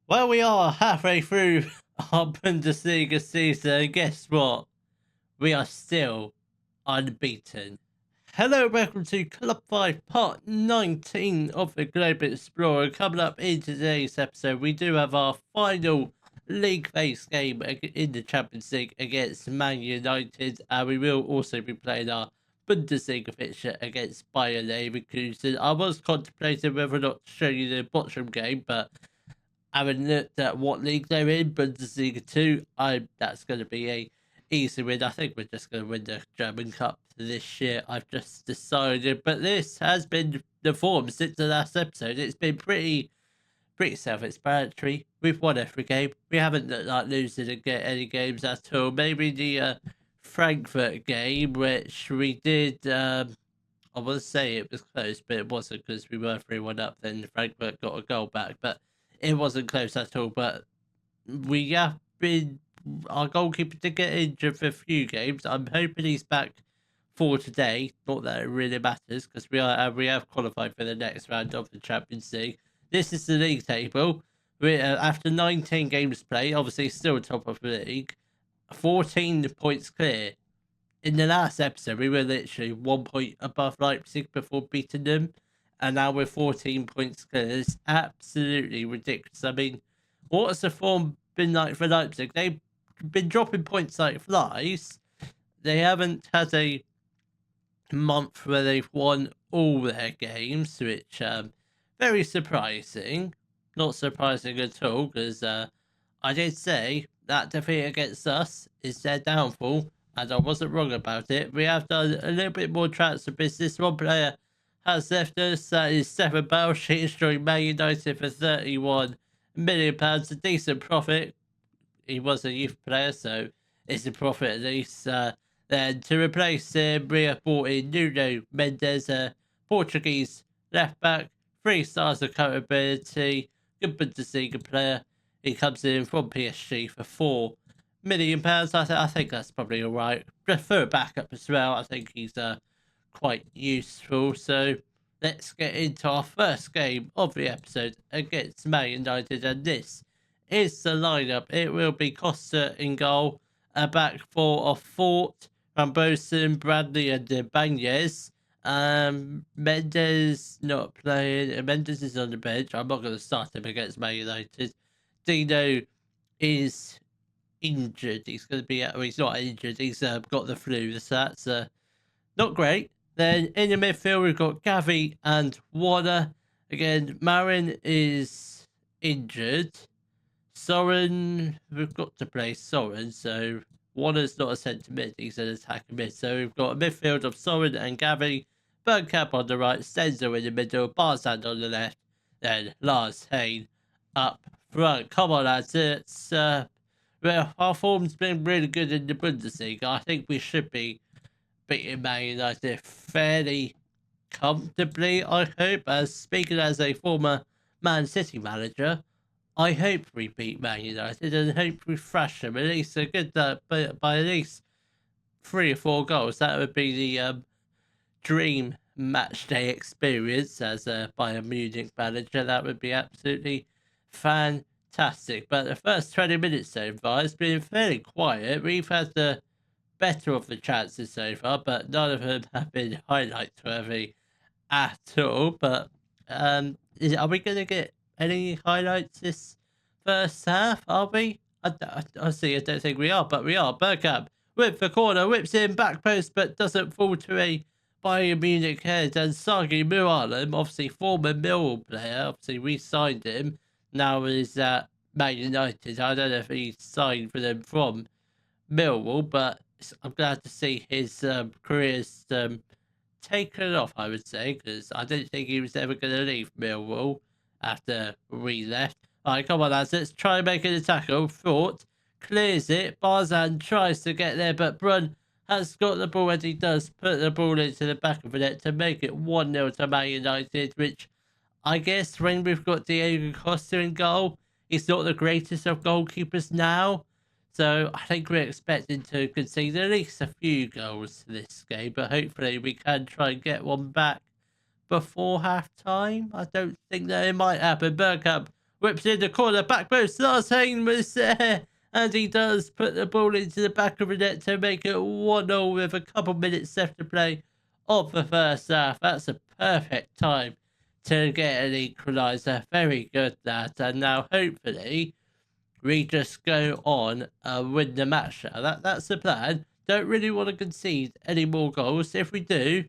Well, we are halfway through our Bundesliga season, and guess what? We are still unbeaten. Hello, welcome to Club 5, part 19 of the Global Explorer. Coming up in today's episode, we do have our final league phase game in the Champions League against Man United, and we will also be playing our Bundesliga fixture against Bayern Leverkusen. I was contemplating whether or not to show you the Bochum game, but having looked at what league they're in, Bundesliga 2, that's going to be a easy win. I think we're just going to win the German Cup this year. I've just decided, but this has been the form since the last episode. It's been pretty self-explanatory. We've won every game. We haven't looked like losing any games at all. Maybe the Frankfurt game, which we did. I want to say it was close, but it wasn't because we were 3-1 up. Then Frankfurt got a goal back, but it wasn't close at all. But we have been. Our goalkeeper did get injured for a few games. I'm hoping he's back for today. Not that it really matters because we have qualified for the next round of the Champions League. This is the league table. We after 19 games played, obviously still top of the league. 14 points clear. In the last episode, we were literally 1 point above Leipzig before beating them, and now we're 14 points clear. It's absolutely ridiculous. I mean, what has the form been like for Leipzig? They've been dropping points like flies. They haven't had a month where they've won all their games, which very surprising. Not surprising at all, because I did say that defeat against us is their downfall, and I wasn't wrong about it. We have done a little bit more transfer business. One player has left us. That is Stefan Balshitz joined Man United for £31 million, a decent profit. He was a youth player, so it's a profit at least. Then to replace him, we have brought in Nuno Mendes, a Portuguese left back, 3 stars of capability, good Bundesliga player. He comes in from PSG for £4 million. I think that's probably all right. For a backup as well, I think he's quite useful. So let's get into our first game of the episode against Man United, and this is the lineup. It will be Costa in goal, a back four of Fort, Rambosen, Bradley, and Ibanez. Mendes not playing. Mendes is on the bench. I'm not going to start him against Man United. Dino is injured. He's going to be. Well, he's not injured. He's got the flu. So that's not great. Then in the midfield we've got Gavi and Warner. Again, Marin is injured. Soren, we've got to play Soren, so Warner's not a centre mid, he's an attacker mid. So we've got a midfield of Soren and Gavi, Bergkamp on the right, Stenzo in the middle, Barzand on the left, then Lars Hayne up front. Come on, lads, it's well, our form's been really good in the Bundesliga. I think we should be beating Man United fairly comfortably, I hope. As speaking as a former Man City manager, I hope we beat Man United and hope we thrash them at least a good by at least 3 or 4 goals. That would be the dream match day experience as a Bayern Munich manager. That would be absolutely fantastic. But the first 20 minutes so far has been fairly quiet. We've had the better of the chances so far, but none of them have been highlight worthy at all. But are we going to get any highlights this first half? Are we? I see. I don't think we are, but we are. Bergkamp with the corner, whips in back post, but doesn't fall to a Bayern Munich head. And Sagi Mualem, obviously former Millwall player, obviously we signed him. Now he's at Man United. I don't know if he signed for them from Millwall, but I'm glad to see his career's taken off, I would say, because I didn't think he was ever going to leave Millwall after we left. All right, come on, lads. Let's try and make it a tackle. Thought clears it. Barzan tries to get there, but Brun has got the ball, and he does put the ball into the back of the net to make it 1-0 to Man United, which I guess when we've got Diego Costa in goal, he's not the greatest of goalkeepers now. So I think we're expecting to concede at least a few goals this game, but hopefully we can try and get one back before half time. I don't think that it might happen. Bergkamp whips in the corner, back post. Lars Hayne was there, and he does put the ball into the back of the net to make it 1-0 with a couple minutes left to play of the first half. That's a perfect time to get an equaliser. Very good, that. And now, hopefully, we just go on and win the match now. That's the plan. Don't really want to concede any more goals. If we do,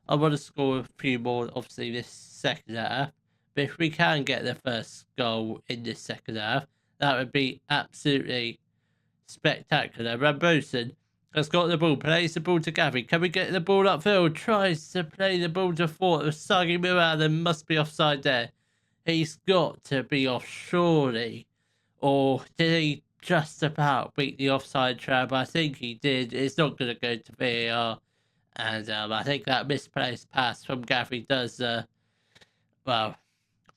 I want to score a few more, obviously, this second half. But if we can get the first goal in this second half, that would be absolutely spectacular. Rambosen has got the ball, plays the ball to Gavin. Can we get the ball upfield? Tries to play the ball to Fort. Sagi Muradin must be offside there. He's got to be off, surely. Or did he just about beat the offside trap? I think he did. It's not going to go to VAR. And I think that misplaced pass from Gavin does,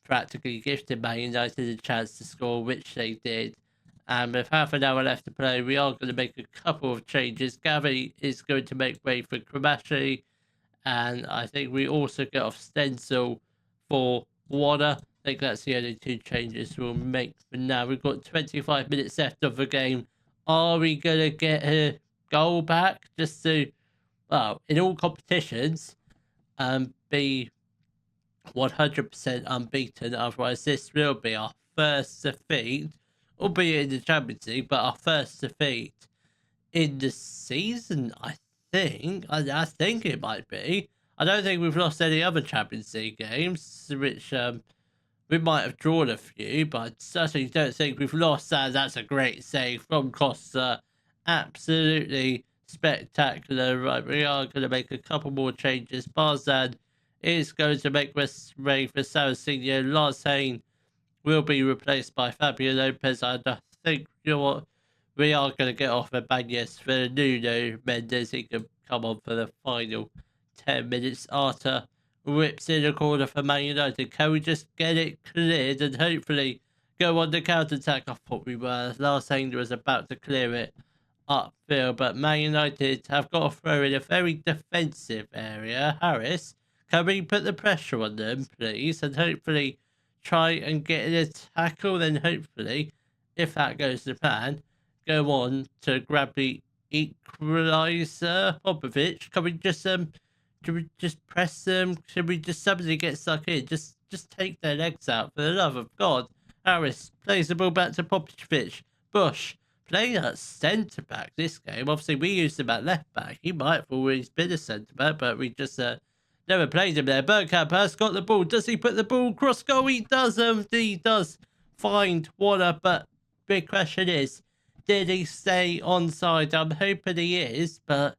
practically gifted Man United a chance to score, which they did. And with half an hour left to play, we are going to make a couple of changes. Gavin is going to make way for Kramashi. And I think we also get off Stencil for Warner. I think that's the only two changes we'll make for now. We've got 25 minutes left of the game. Are we going to get a goal back just to, in all competitions, be 100% unbeaten? Otherwise, this will be our first defeat, albeit in the Champions League, but our first defeat in the season, I think. I think it might be. I don't think we've lost any other Champions League games, which we might have drawn a few, but I certainly don't think we've lost that. That's a great save from Costa. Absolutely spectacular. Right, we are going to make a couple more changes. Barzan is going to make way for Saraceno. Lars Hayne will be replaced by Fabio Lopez. And I think, you know what, we are going to get off Ibanez for Nuno Mendes. He can come on for the final 10 minutes. Arta whips in a corner for Man United. Can we just get it cleared and hopefully go on the counter-attack? I thought we were. Lars Hayne was about to clear it upfield, but Man United have got to throw in a very defensive area. Harris, can we put the pressure on them, please? And hopefully try and get a tackle. Then hopefully, if that goes to plan, go on to grab the equaliser. Popovic, can we just should we just press them? Should we just somebody get stuck in? Just take their legs out, for the love of God. Harris plays the ball back to Popovic. Bush playing at centre back this game. Obviously, we used him at left back. He might have always been a centre back, but we just never played him there. Bergkamp has got the ball. Does he put the ball cross goal? He does. He does find Warner, but big question is, did he stay onside? I'm hoping he is, but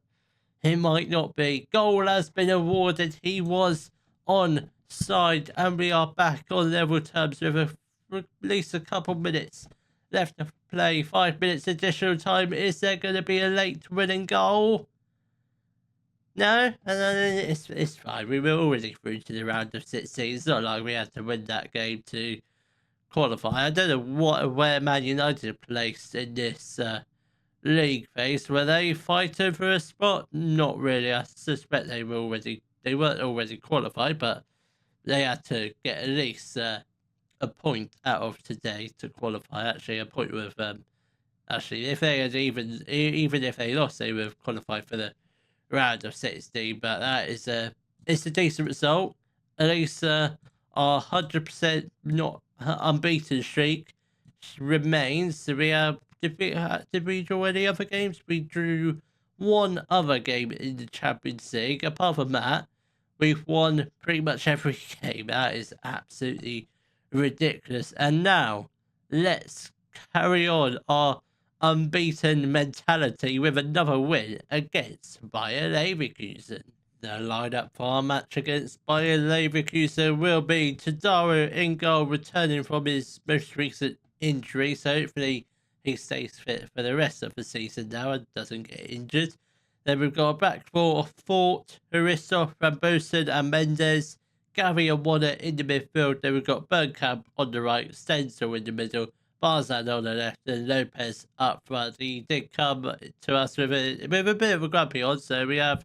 he might not be. Goal has been awarded. He was onside, and we are back on level terms with at least a couple minutes left to play. 5 minutes additional time. Is there going to be a late winning goal? No, it's fine. We were already through to the round of 16. It's not like we had to win that game to qualify. I don't know where Man United placed in this league phase. Were they fighting for a spot? Not really. I suspect they weren't already qualified, but they had to get at least a point out of today to qualify. Actually, a point with actually, if they had even if they lost, they would have qualified for the round of 16. But that is it's a decent result. At least our 100% not unbeaten streak remains. So we have. Did we draw any other games? We drew one other game in the Champions League. Apart from that, we've won pretty much every game. That is absolutely ridiculous. And now, let's carry on our unbeaten mentality with another win against Bayern Leverkusen. The lineup for our match against Bayern Leverkusen will be Tadaro in goal, returning from his most recent injury. So hopefully he stays fit for the rest of the season now and doesn't get injured. Then we've got a back four of Fort, Harissa, Rambosen and Mendes, Gary and Warner in the midfield. Then we've got Bergkamp on the right, Stencil in the middle, Barzan on the left, and Lopez up front. He did come to us with a bit of a grumpy on, so we have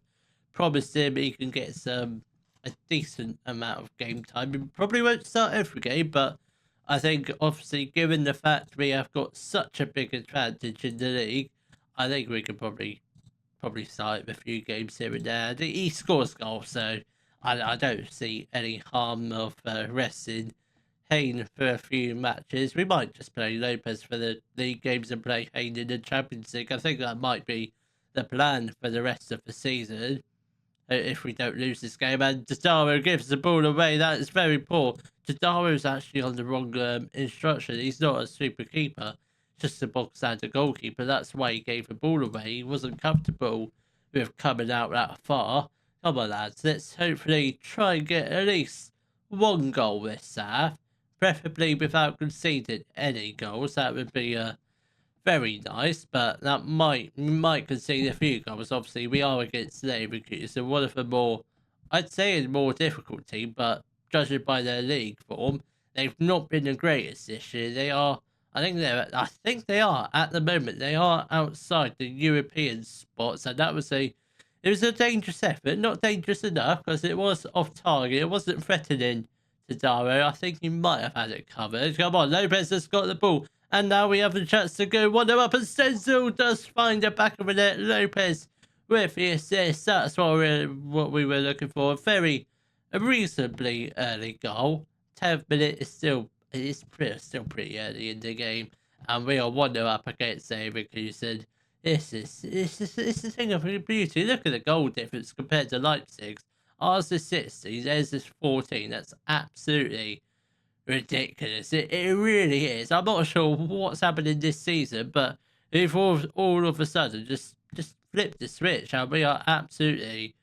promised him he can get a decent amount of game time. He probably won't start every game, but I think, obviously, given the fact we have got such a big advantage in the league, I think we could probably start with a few games here and there. He scores goals, so I don't see any harm of resting Hayne for a few matches. We might just play Lopez for the league games and play Hayne in the Champions League. I think that might be the plan for the rest of the season if we don't lose this game. And Tadaro gives the ball away. That is very poor. Tadaro's actually on the wrong instruction. He's not a super keeper, just a box standard goalkeeper. That's why he gave the ball away. He wasn't comfortable with coming out that far. Come on, lads. Let's hopefully try and get at least one goal this half, preferably without conceding any goals. That would be very nice, but that might concede a few goals. Obviously, we are against Leverkusen, so one of the more, I'd say, a more difficult team, but judging by their league form, they've not been the greatest this year. They are, I think they are at the moment. They are outside the European spots, and it was a dangerous effort. Not dangerous enough because it was off target. It wasn't threatening to Daro. I think he might have had it covered. Come on, Lopez has got the ball. And now we have a chance to go 1-0 up, and Stenzel does find the back of the net. Lopez with the assist. That's what we were looking for. A reasonably early goal. 10th minute is still pretty early in the game, and we are 1-0 up against Leverkusen. This is a thing of beauty. Look at the goal difference compared to Leipzig's. Ours is 60, theirs is 14. That's absolutely ridiculous. It really is. I'm not sure what's happening this season, but if all of a sudden just flip the switch and we are absolutely,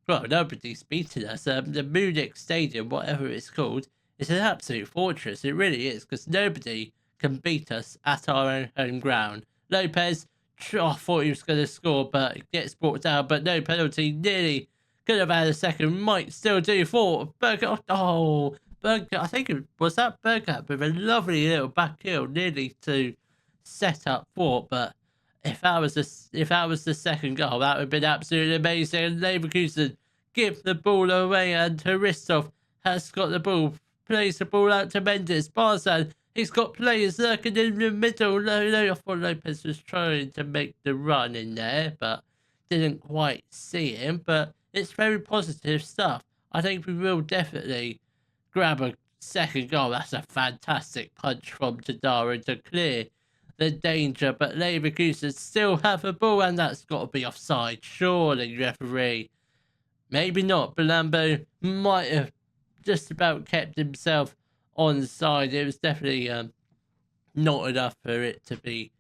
well, nobody's beating us. The Munich Stadium, whatever it's called, is an absolute fortress. It really is, because nobody can beat us at our own home ground. Lopez, I thought he was going to score, but it gets brought down, but no penalty. Nearly could have had a second, might still do. Bergkamp, I think it was that Bergkamp with a lovely little back heel nearly to set up for. But if that was the second goal, that would have been absolutely amazing. And Leverkusen give the ball away, and Haristov has got the ball, plays the ball out to Mendes. Barzan, he's got players lurking in the middle. No, I thought Lopez was trying to make the run in there, but didn't quite see him. But it's very positive stuff. I think we will definitely grab a second goal. That's a fantastic punch from Tadaro to clear the danger, but Leverkusen still have a ball, and that's got to be offside. Surely, referee. Maybe not. Belambo might have just about kept himself onside. It was definitely not enough for it to be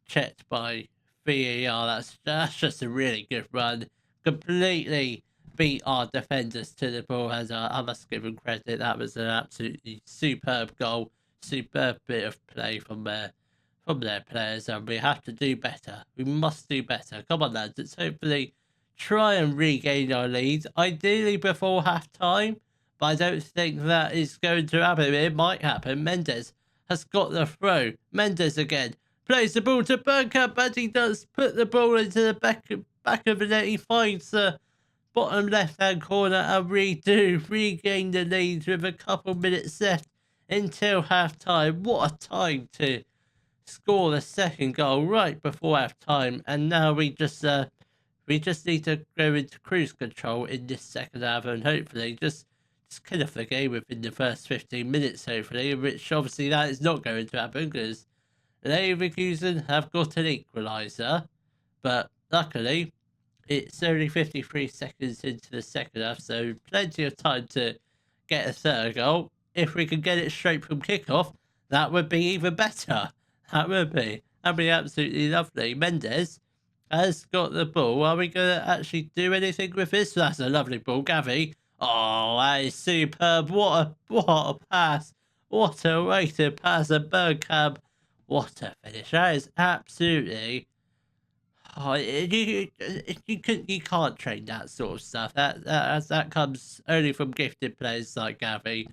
checked by VAR. That's just a really good run. Completely beat our defenders to the ball. As I must give them credit. That was an absolutely superb goal. Superb bit of play from their players, and we have to do better. We must do better. Come on, lads. Let's hopefully try and regain our lead, ideally before half time, but I don't think that is going to happen. It might happen. Mendes has got the throw. Mendes again plays the ball to Bergkamp, but he does put the ball into the back of the net. He finds the bottom left-hand corner, and we do regain the lead with a couple minutes left until half time. What a time to score the second goal right before half time, and now we just need to go into cruise control in this second half, and hopefully just kill off the game within the first 15 minutes, hopefully, which obviously that is not going to happen because Leverkusen have got an equaliser, but luckily it's only 53 seconds into the second half, so plenty of time to get a third goal. If we can get it straight from kickoff, that would be even better. That'd be absolutely lovely. Mendes has got the ball. Are we going to actually do anything with this? That's a lovely ball, Gavi. Oh, that is superb. What a pass. What a way to pass a Bergkamp. What a finish. That is absolutely... Oh, you can't train that sort of stuff. That comes only from gifted players like Gavi.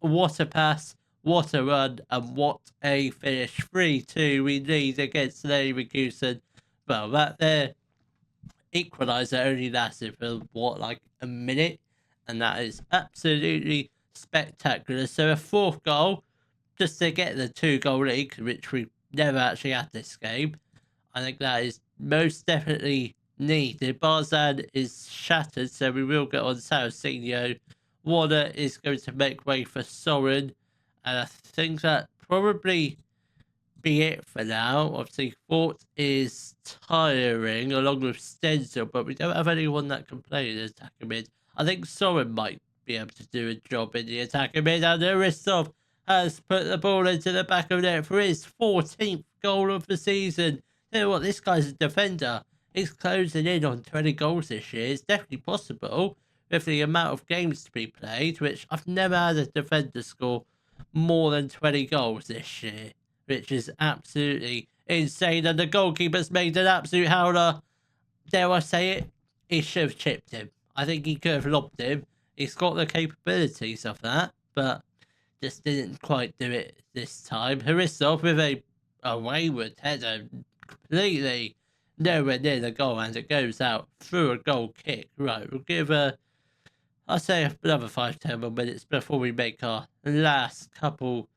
What a pass. What a run, and what a finish. 3-2 we lead against Leverkusen. Well, that there equaliser only lasted for, like a minute? And that is absolutely spectacular. So a fourth goal just to get the 2-goal lead, which we never actually had this game. I think that is most definitely needed. Barzan is shattered, so we will get on Saraceno. Warner is going to make way for Soren, and I think that probably be it for now. Obviously, Fort is tiring along with Stenzel, but we don't have anyone that can play in the attacking mid. I think Soren might be able to do a job in the attacking mid, and Aristov has put the ball into the back of net for his 14th goal of the season. You know what? This guy's a defender. He's closing in on 20 goals this year. It's definitely possible with the amount of games to be played, which I've never had a defender score more than 20 goals this year, which is absolutely insane. And the goalkeeper's made an absolute howler. Dare I say it? He should have chipped him. I think he could have lobbed him. He's got the capabilities of that, but just didn't quite do it this time. Harissov with a wayward header, completely nowhere near the goal, and it goes out through a goal kick. Right, we'll give I'll say another 5-10 more minutes before we make our last couple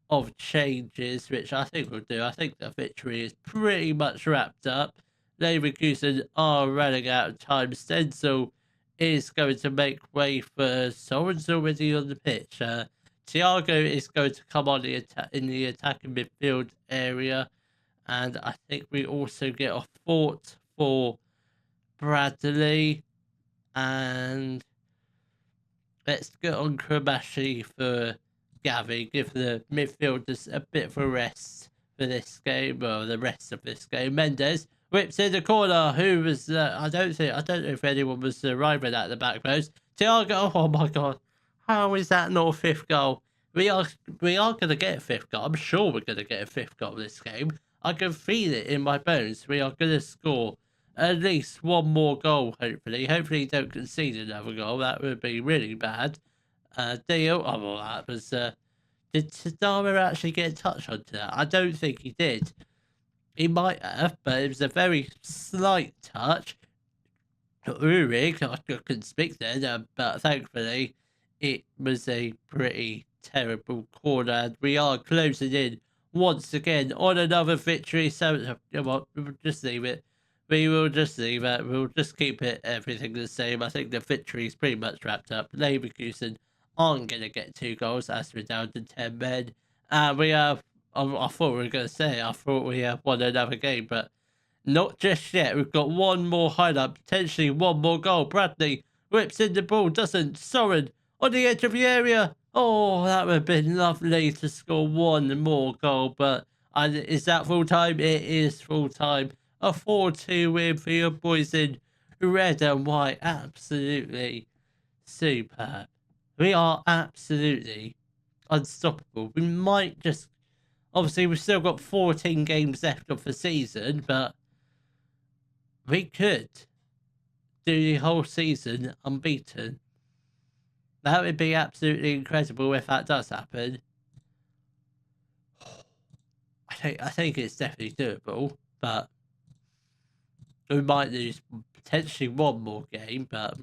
of changes, which I think we'll do. I think the victory is pretty much wrapped up. Leverkusen are running out of time. Stenzel is going to make way for Soren's already on the pitch. Thiago is going to come on in the attacking midfield area. And I think we also get a Fort for Bradley. And let's get on Kramashi for Gavi. Give the midfielders a bit of a rest for this game, or the rest of this game. Mendes whips in the corner. Who was I don't know if anyone was arriving at the back post. Thiago, oh my god. How is that not a 5th goal? We are gonna get a 5th goal. I'm sure we're gonna get a 5th goal this game. I can feel it in my bones. We are gonna score at least one more goal, hopefully. Hopefully don't concede another goal. That would be really bad. Deal. Oh, well, that was did Tadama actually get a touch onto that? I don't think he did. He might have, but it was a very slight touch. Ulrich, I couldn't speak then, but thankfully it was a pretty terrible corner, and we are closing in once again on another victory. So we'll just leave it. We will just leave it. We'll just keep it everything the same. I think the victory is pretty much wrapped up. Leverkusen aren't going to get 2 goals as we're down to 10 men. We have, I thought we were going to say, I thought we have won another game, but not just yet. We've got one more highlight, potentially one more goal. Bradley whips in the ball, doesn't. Soren on the edge of the area. Oh, that would have been lovely to score one more goal, but is that full time? It is full time. A 4-2 win for your boys in red and white. Absolutely superb. We are absolutely unstoppable. We might just... Obviously, we've still got 14 games left of the season, but we could do the whole season unbeaten. That would be absolutely incredible if that does happen. I think it's definitely doable, but we might lose potentially one more game, but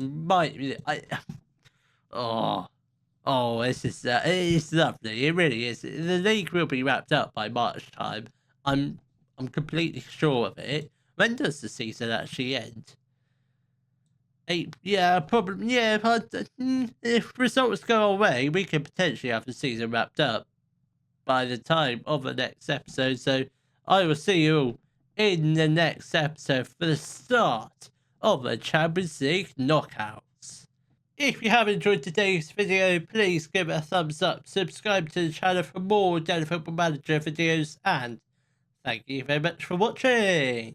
this is it's lovely. It really is. The league will be wrapped up by March time. I'm completely sure of it. When does the season actually end? Probably. Yeah, but if results go away, we could potentially have the season wrapped up by the time of the next episode. So I will see you all in the next episode for the start of the Champions League knockouts. If you have enjoyed today's video, please give it a thumbs up, subscribe to the channel for more Daily Football Manager videos, and thank you very much for watching.